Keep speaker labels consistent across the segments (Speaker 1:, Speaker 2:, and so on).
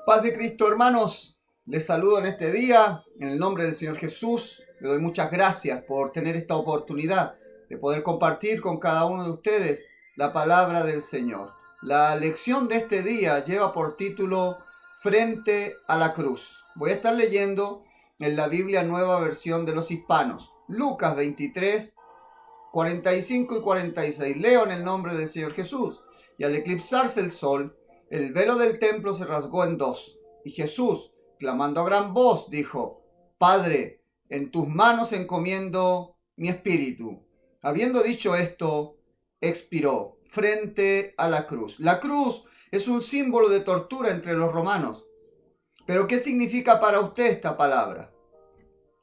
Speaker 1: Paz de Cristo, hermanos. Les saludo en este día, en el nombre del Señor Jesús. Le doy muchas gracias por tener esta oportunidad de poder compartir con cada uno de ustedes la palabra del Señor. La lección de este día lleva por título Frente a la cruz. Voy a estar leyendo en la Biblia Nueva Versión de los Hispanos, Lucas 23, 45 y 46. Leo en el nombre del Señor Jesús. Y al eclipsarse el sol, el velo del templo se rasgó en dos, y Jesús, clamando a gran voz, dijo: Padre, en tus manos encomiendo mi espíritu. Habiendo dicho esto, expiró frente a la cruz. La cruz es un símbolo de tortura entre los romanos. Pero ¿qué significa para usted esta palabra?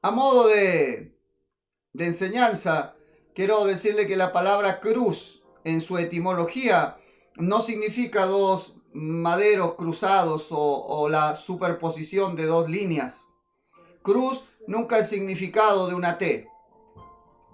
Speaker 1: A modo de enseñanza, quiero decirle que la palabra cruz en su etimología no significa dos maderos cruzados o la superposición de dos líneas. Cruz nunca el significado de una T.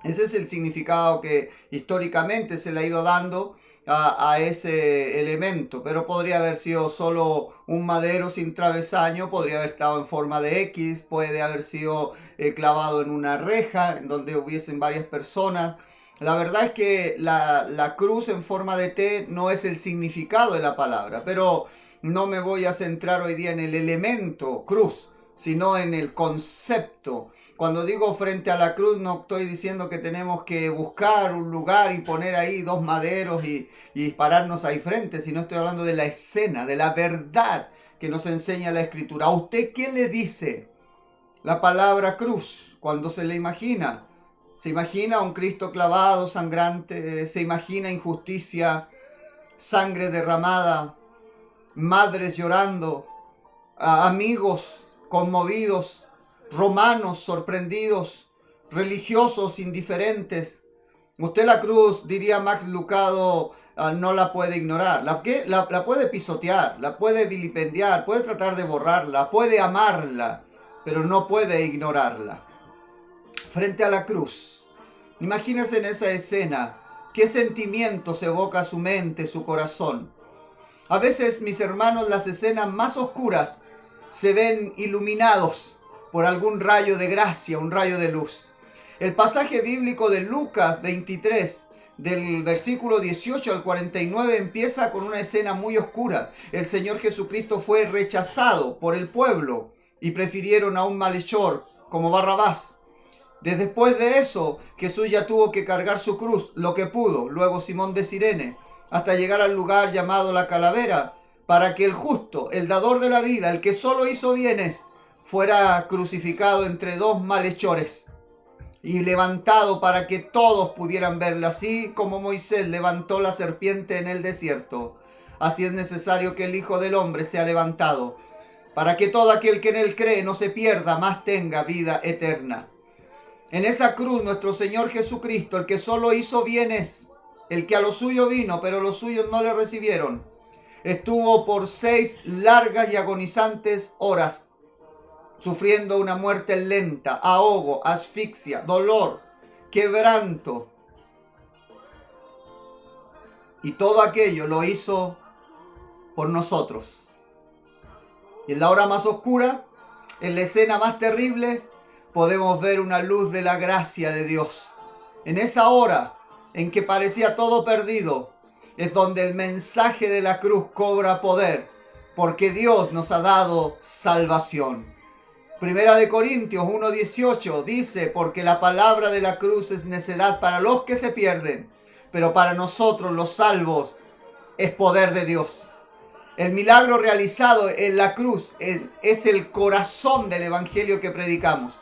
Speaker 1: Ese es el significado que históricamente se le ha ido dando a ese elemento, pero podría haber sido solo un madero sin travesaño, podría haber estado en forma de X, puede haber sido clavado en una reja en donde hubiesen varias personas. La verdad es que la cruz en forma de T no es el significado de la palabra, pero no me voy a centrar hoy día en el elemento cruz, sino en el concepto. Cuando digo frente a la cruz, no estoy diciendo que tenemos que buscar un lugar y poner ahí dos maderos y pararnos ahí frente, sino estoy hablando de la escena, de la verdad que nos enseña la Escritura. ¿A usted qué le dice la palabra cruz cuando se le imagina? ¿Se imagina a un Cristo clavado, sangrante? ¿Se imagina injusticia, sangre derramada, madres llorando, amigos conmovidos, romanos sorprendidos, religiosos indiferentes? Usted la cruz, diría Max Lucado, no la puede ignorar. La puede pisotear, la puede vilipendiar, puede tratar de borrarla, puede amarla, pero no puede ignorarla. Frente a la cruz, imagínese en esa escena, qué sentimientos evoca su mente, su corazón. A veces, mis hermanos, las escenas más oscuras se ven iluminados por algún rayo de gracia, un rayo de luz. El pasaje bíblico de Lucas 23, del versículo 18 al 49, empieza con una escena muy oscura. El Señor Jesucristo fue rechazado por el pueblo y prefirieron a un malhechor como Barrabás. Después de eso, Jesús ya tuvo que cargar su cruz, lo que pudo, luego Simón de Cirene, hasta llegar al lugar llamado la Calavera, para que el justo, el dador de la vida, el que solo hizo bienes, fuera crucificado entre dos malhechores y levantado para que todos pudieran verle. Así como Moisés levantó la serpiente en el desierto, así es necesario que el Hijo del Hombre sea levantado, para que todo aquel que en él cree no se pierda, mas tenga vida eterna. En esa cruz nuestro Señor Jesucristo, el que solo hizo bienes, el que a lo suyo vino, pero los suyos no le recibieron, estuvo por 6 largas y agonizantes horas sufriendo una muerte lenta, ahogo, asfixia, dolor, quebranto. Y todo aquello lo hizo por nosotros. Y en la hora más oscura, en la escena más terrible, podemos ver una luz de la gracia de Dios. En esa hora en que parecía todo perdido, es donde el mensaje de la cruz cobra poder, porque Dios nos ha dado salvación. Primera de Corintios 1:18 dice: porque la palabra de la cruz es necedad para los que se pierden, pero para nosotros los salvos es poder de Dios. El milagro realizado en la cruz es el corazón del evangelio que predicamos.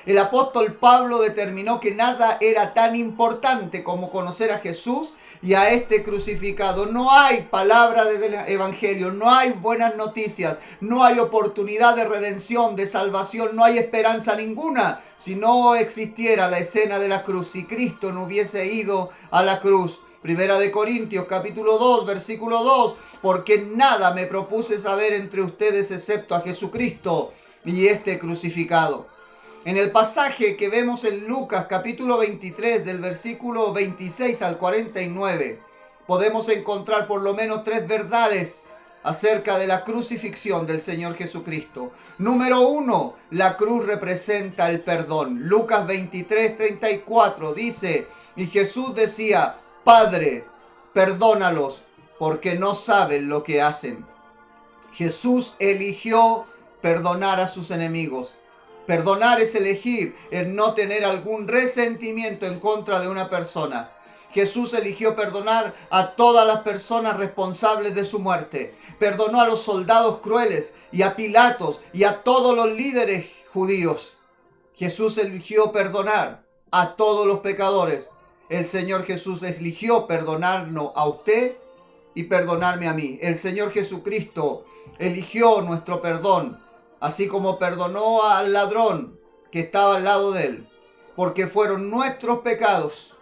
Speaker 1: El apóstol Pablo determinó que nada era tan importante como conocer a Jesús y a este crucificado. No hay palabra de evangelio, no hay buenas noticias, no hay oportunidad de redención, de salvación, no hay esperanza ninguna si no existiera la escena de la cruz, si Cristo no hubiese ido a la cruz. Primera de Corintios capítulo 2, versículo 2, porque nada me propuse saber entre ustedes excepto a Jesucristo y este crucificado. En el pasaje que vemos en Lucas capítulo 23 del versículo 26 al 49, podemos encontrar por lo menos 3 verdades acerca de la crucifixión del Señor Jesucristo. Número 1, la cruz representa el perdón. Lucas 23:34 dice, y Jesús decía, Padre, perdónalos, porque no saben lo que hacen. Jesús eligió perdonar a sus enemigos. Perdonar es elegir el no tener algún resentimiento en contra de una persona. Jesús eligió perdonar a todas las personas responsables de su muerte. Perdonó a los soldados crueles y a Pilatos y a todos los líderes judíos. Jesús eligió perdonar a todos los pecadores. El Señor Jesús eligió perdonarnos a usted y perdonarme a mí. El Señor Jesucristo eligió nuestro perdón, así como perdonó al ladrón que estaba al lado de él, porque fueron nuestros pecados,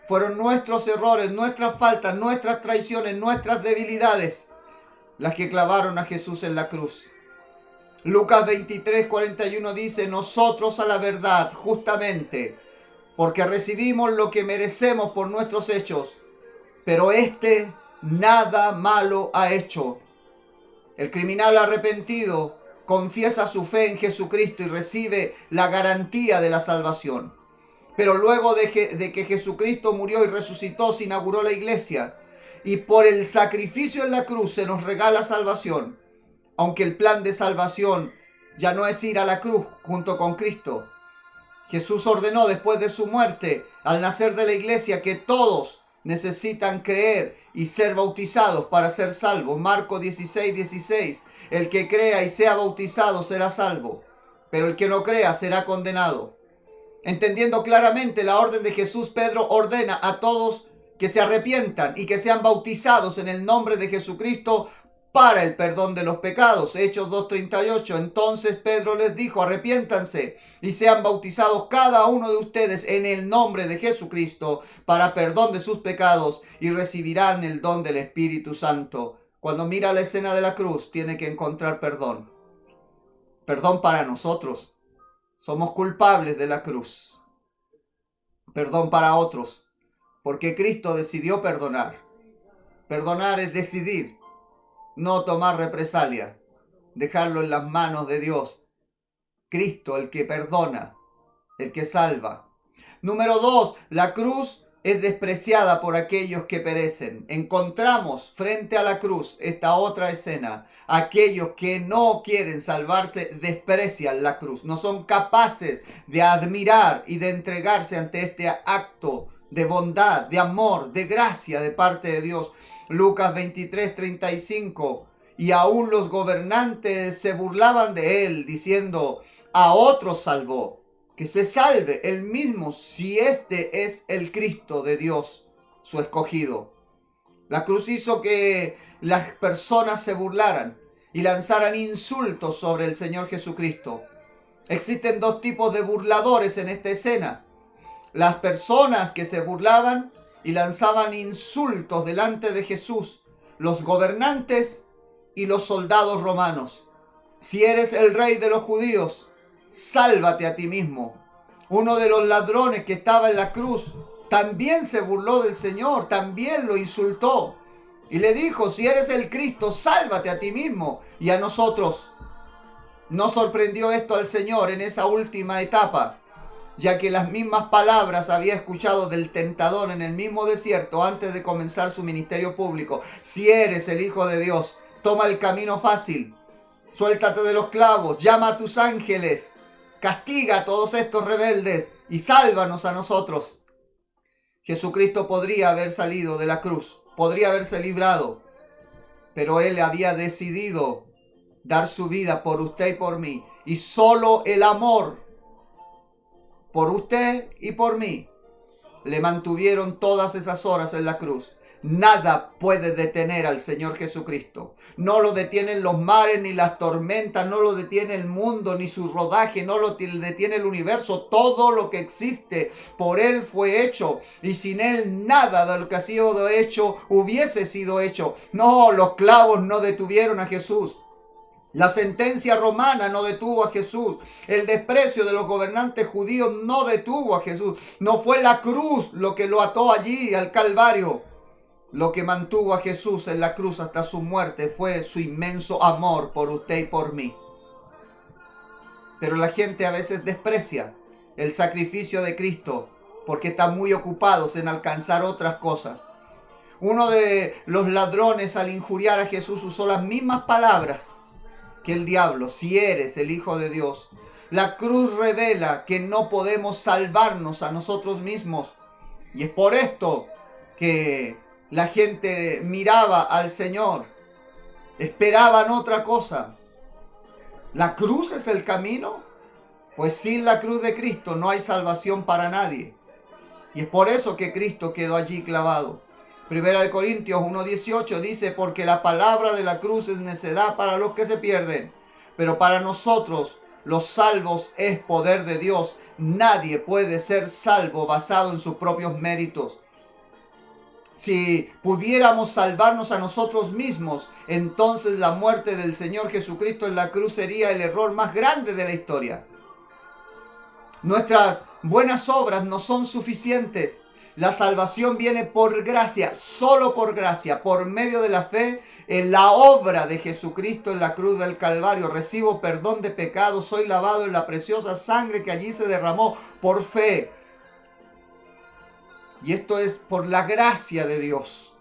Speaker 1: fueron nuestros errores, nuestras faltas, nuestras traiciones, nuestras debilidades, las que clavaron a Jesús en la cruz. Lucas 23:41 dice, nosotros a la verdad, justamente, porque recibimos lo que merecemos por nuestros hechos, pero este nada malo ha hecho. El criminal arrepentido confiesa su fe en Jesucristo y recibe la garantía de la salvación. Pero luego de que Jesucristo murió y resucitó, se inauguró la iglesia. Y por el sacrificio en la cruz se nos regala salvación. Aunque el plan de salvación ya no es ir a la cruz junto con Cristo. Jesús ordenó después de su muerte, al nacer de la iglesia, que todos necesitan creer y ser bautizados para ser salvos. Marcos 16:16. El que crea y sea bautizado será salvo, pero el que no crea será condenado. Entendiendo claramente la orden de Jesús, Pedro ordena a todos que se arrepientan y que sean bautizados en el nombre de Jesucristo para el perdón de los pecados. Hechos 2:38. Entonces Pedro les dijo, arrepiéntanse y sean bautizados cada uno de ustedes en el nombre de Jesucristo para perdón de sus pecados y recibirán el don del Espíritu Santo. Cuando mira la escena de la cruz, tiene que encontrar perdón. Perdón para nosotros. Somos culpables de la cruz. Perdón para otros, porque Cristo decidió perdonar. Perdonar es decidir. No tomar represalia, dejarlo en las manos de Dios. Cristo, el que perdona, el que salva. Número 2, la cruz es despreciada por aquellos que perecen. Encontramos frente a la cruz esta otra escena. Aquellos que no quieren salvarse desprecian la cruz. No son capaces de admirar y de entregarse ante este acto de bondad, de amor, de gracia de parte de Dios. Lucas 23:35. Y aún los gobernantes se burlaban de él, diciendo, a otros salvó. Que se salve él mismo si este es el Cristo de Dios, su escogido. La cruz hizo que las personas se burlaran y lanzaran insultos sobre el Señor Jesucristo. Existen dos tipos de burladores en esta escena. Las personas que se burlaban y lanzaban insultos delante de Jesús, los gobernantes y los soldados romanos. Si eres el rey de los judíos, sálvate a ti mismo. Uno de los ladrones que estaba en la cruz también se burló del Señor, también lo insultó. Y le dijo, si eres el Cristo, sálvate a ti mismo y a nosotros. No sorprendió esto al Señor en esa última etapa, ya que las mismas palabras había escuchado del tentador en el mismo desierto antes de comenzar su ministerio público. Si eres el Hijo de Dios, toma el camino fácil. Suéltate de los clavos, llama a tus ángeles, castiga a todos estos rebeldes y sálvanos a nosotros. Jesucristo podría haber salido de la cruz, podría haberse librado, pero Él había decidido dar su vida por usted y por mí. Y solo el amor por usted y por mí le mantuvieron todas esas horas en la cruz. Nada puede detener al Señor Jesucristo. No lo detienen los mares ni las tormentas, no lo detiene el mundo ni su rodaje, no lo detiene el universo. Todo lo que existe por Él fue hecho, y sin Él nada de lo que ha sido hecho hubiese sido hecho. No, los clavos no detuvieron a Jesús. La sentencia romana no detuvo a Jesús. El desprecio de los gobernantes judíos no detuvo a Jesús. No fue la cruz lo que lo ató allí al Calvario. Lo que mantuvo a Jesús en la cruz hasta su muerte fue su inmenso amor por usted y por mí. Pero la gente a veces desprecia el sacrificio de Cristo porque están muy ocupados en alcanzar otras cosas. Uno de los ladrones, al injuriar a Jesús, usó las mismas palabras que el diablo: si eres el Hijo de Dios. La cruz revela que no podemos salvarnos a nosotros mismos. Y es por esto que la gente miraba al Señor, esperaban otra cosa. ¿La cruz es el camino? Pues sin la cruz de Cristo no hay salvación para nadie. Y es por eso que Cristo quedó allí clavado. Primera de Corintios 1:18 dice: porque la palabra de la cruz es necedad para los que se pierden, pero para nosotros los salvos es poder de Dios. Nadie puede ser salvo basado en sus propios méritos. Si pudiéramos salvarnos a nosotros mismos, entonces la muerte del Señor Jesucristo en la cruz sería el error más grande de la historia. Nuestras buenas obras no son suficientes. La salvación viene por gracia, solo por gracia, por medio de la fe en la obra de Jesucristo en la cruz del Calvario. Recibo perdón de pecados, soy lavado en la preciosa sangre que allí se derramó por fe. Y esto es por la gracia de Dios.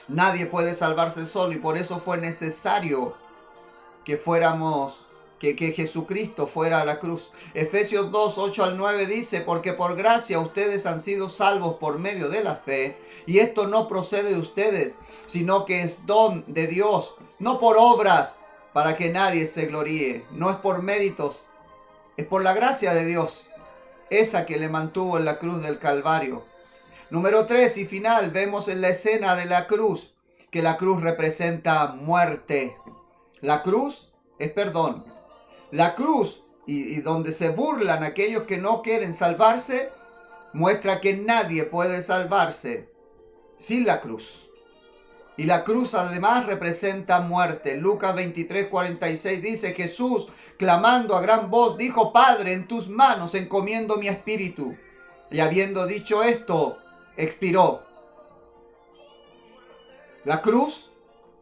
Speaker 1: Nadie puede salvarse solo y por eso fue necesario que Jesucristo fuera a la cruz. Efesios 2:8-9 dice: porque por gracia ustedes han sido salvos por medio de la fe, y esto no procede de ustedes, sino que es don de Dios, no por obras, para que nadie se gloríe. No es por méritos, es por la gracia de Dios, esa que le mantuvo en la cruz del Calvario. Número 3 y final, vemos en la escena de la cruz que la cruz representa muerte. La cruz es perdón. La cruz, y donde se burlan aquellos que no quieren salvarse, muestra que nadie puede salvarse sin la cruz. Y la cruz además representa muerte. Lucas 23:46 dice: Jesús, clamando a gran voz, dijo: Padre, en tus manos encomiendo mi espíritu. Y habiendo dicho esto, expiró. La cruz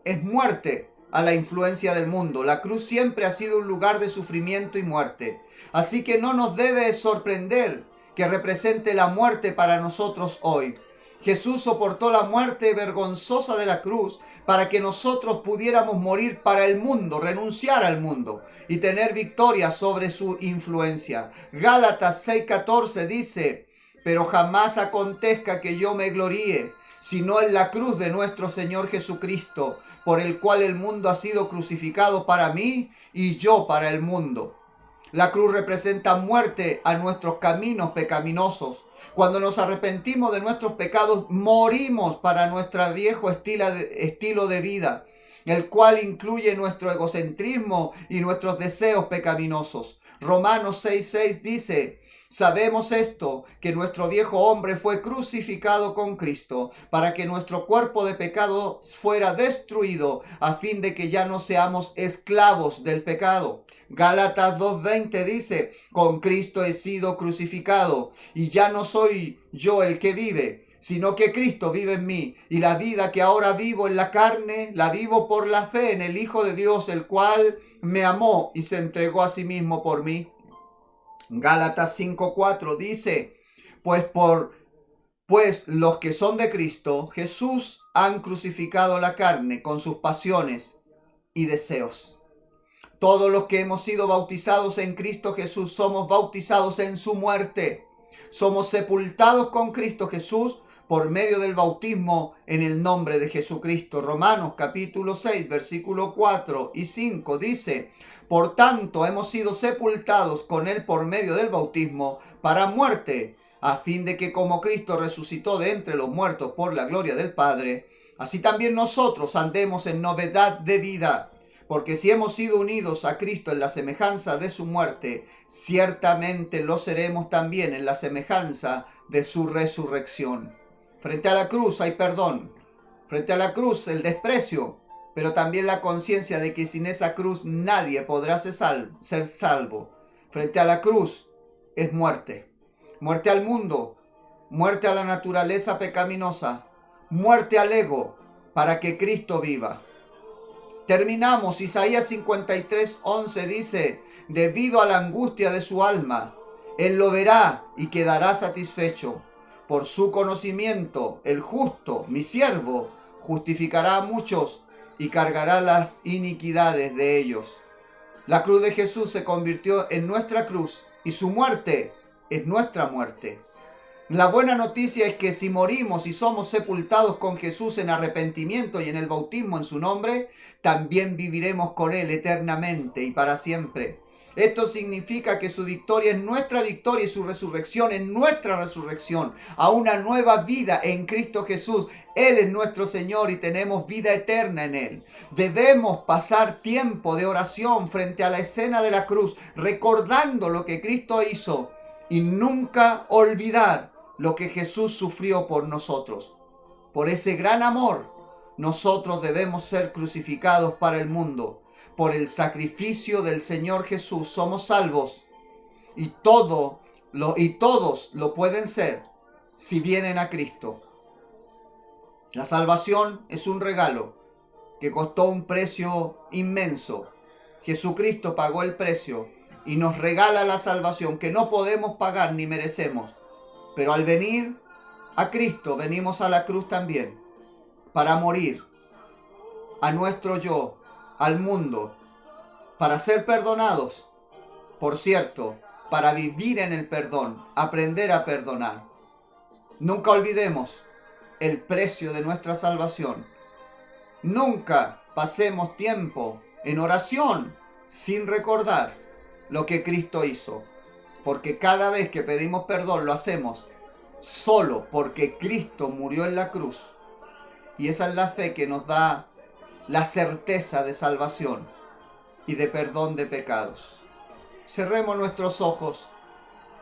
Speaker 1: es muerte a la influencia del mundo. La cruz siempre ha sido un lugar de sufrimiento y muerte. Así que no nos debe sorprender que represente la muerte para nosotros hoy. Jesús soportó la muerte vergonzosa de la cruz para que nosotros pudiéramos morir para el mundo, renunciar al mundo y tener victoria sobre su influencia. Gálatas 6:14 dice: pero jamás acontezca que yo me gloríe, sino en la cruz de nuestro Señor Jesucristo, por el cual el mundo ha sido crucificado para mí y yo para el mundo. La cruz representa muerte a nuestros caminos pecaminosos. Cuando nos arrepentimos de nuestros pecados, morimos para nuestro viejo estilo de vida, el cual incluye nuestro egocentrismo y nuestros deseos pecaminosos. Romanos 6:6 dice: sabemos esto, que nuestro viejo hombre fue crucificado con Cristo, para que nuestro cuerpo de pecado fuera destruido, a fin de que ya no seamos esclavos del pecado. Gálatas 2:20 dice: con Cristo he sido crucificado, y ya no soy yo el que vive, sino que Cristo vive en mí, y la vida que ahora vivo en la carne, la vivo por la fe en el Hijo de Dios, el cual me amó y se entregó a sí mismo por mí. Gálatas 5:4 dice: pues los que son de Cristo Jesús han crucificado la carne con sus pasiones y deseos. Todos los que hemos sido bautizados en Cristo Jesús somos bautizados en su muerte. Somos sepultados con Cristo Jesús por medio del bautismo en el nombre de Jesucristo. Romanos capítulo 6, versículo 4 y 5 dice: por tanto, hemos sido sepultados con él por medio del bautismo para muerte, a fin de que como Cristo resucitó de entre los muertos por la gloria del Padre, así también nosotros andemos en novedad de vida. Porque si hemos sido unidos a Cristo en la semejanza de su muerte, ciertamente lo seremos también en la semejanza de su resurrección. Frente a la cruz hay perdón. Frente a la cruz el desprecio, pero también la conciencia de que sin esa cruz nadie podrá ser salvo. Frente a la cruz es muerte. Muerte al mundo, muerte a la naturaleza pecaminosa, muerte al ego, para que Cristo viva. Terminamos. Isaías 53:11 dice: debido a la angustia de su alma, Él lo verá y quedará satisfecho. Por su conocimiento, el justo, mi siervo, justificará a muchos y cargará las iniquidades de ellos. La cruz de Jesús se convirtió en nuestra cruz y su muerte es nuestra muerte. La buena noticia es que si morimos y somos sepultados con Jesús en arrepentimiento y en el bautismo en su nombre, también viviremos con Él eternamente y para siempre. Esto significa que su victoria es nuestra victoria y su resurrección es nuestra resurrección, a una nueva vida en Cristo Jesús. Él es nuestro Señor y tenemos vida eterna en Él. Debemos pasar tiempo de oración frente a la escena de la cruz, recordando lo que Cristo hizo y nunca olvidar lo que Jesús sufrió por nosotros. Por ese gran amor, nosotros debemos ser crucificados para el mundo. Por el sacrificio del Señor Jesús somos salvos y todos lo pueden ser si vienen a Cristo. La salvación es un regalo que costó un precio inmenso. Jesucristo pagó el precio y nos regala la salvación que no podemos pagar ni merecemos. Pero al venir a Cristo, venimos a la cruz también para morir a nuestro yo, al mundo, para ser perdonados. Por cierto, para vivir en el perdón, aprender a perdonar. Nunca olvidemos el precio de nuestra salvación. Nunca pasemos tiempo en oración sin recordar lo que Cristo hizo. Porque cada vez que pedimos perdón lo hacemos solo porque Cristo murió en la cruz. Y esa es la fe que nos da la certeza de salvación y de perdón de pecados. Cerremos nuestros ojos.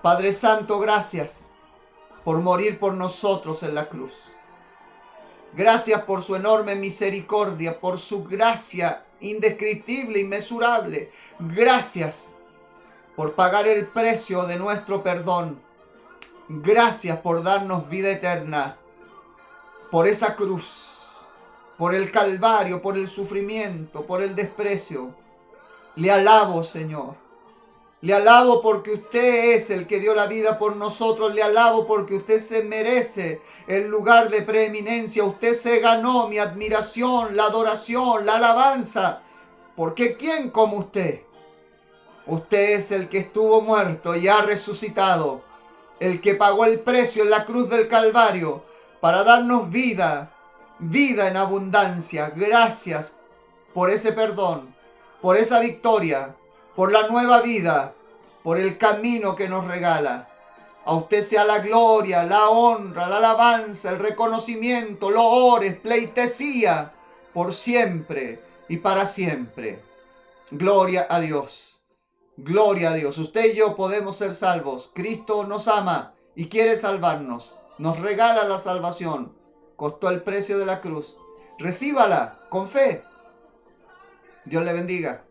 Speaker 1: Padre Santo, gracias por morir por nosotros en la cruz. Gracias por su enorme misericordia, por su gracia indescriptible, inmesurable. Gracias por pagar el precio de nuestro perdón. Gracias por darnos vida eterna, por esa cruz, por el calvario, por el sufrimiento, por el desprecio. Le alabo, Señor. Le alabo porque usted es el que dio la vida por nosotros. Le alabo porque usted se merece el lugar de preeminencia. Usted se ganó mi admiración, la adoración, la alabanza. Porque ¿quién como usted? Usted es el que estuvo muerto y ha resucitado. El que pagó el precio en la cruz del Calvario para darnos vida, vida en abundancia. Gracias por ese perdón, por esa victoria, por la nueva vida, por el camino que nos regala. A usted sea la gloria, la honra, la alabanza, el reconocimiento, loores, pleitesía, por siempre y para siempre. Gloria a Dios. Gloria a Dios. Usted y yo podemos ser salvos. Cristo nos ama y quiere salvarnos. Nos regala la salvación. Costó el precio de la cruz. Recíbala con fe. Dios le bendiga.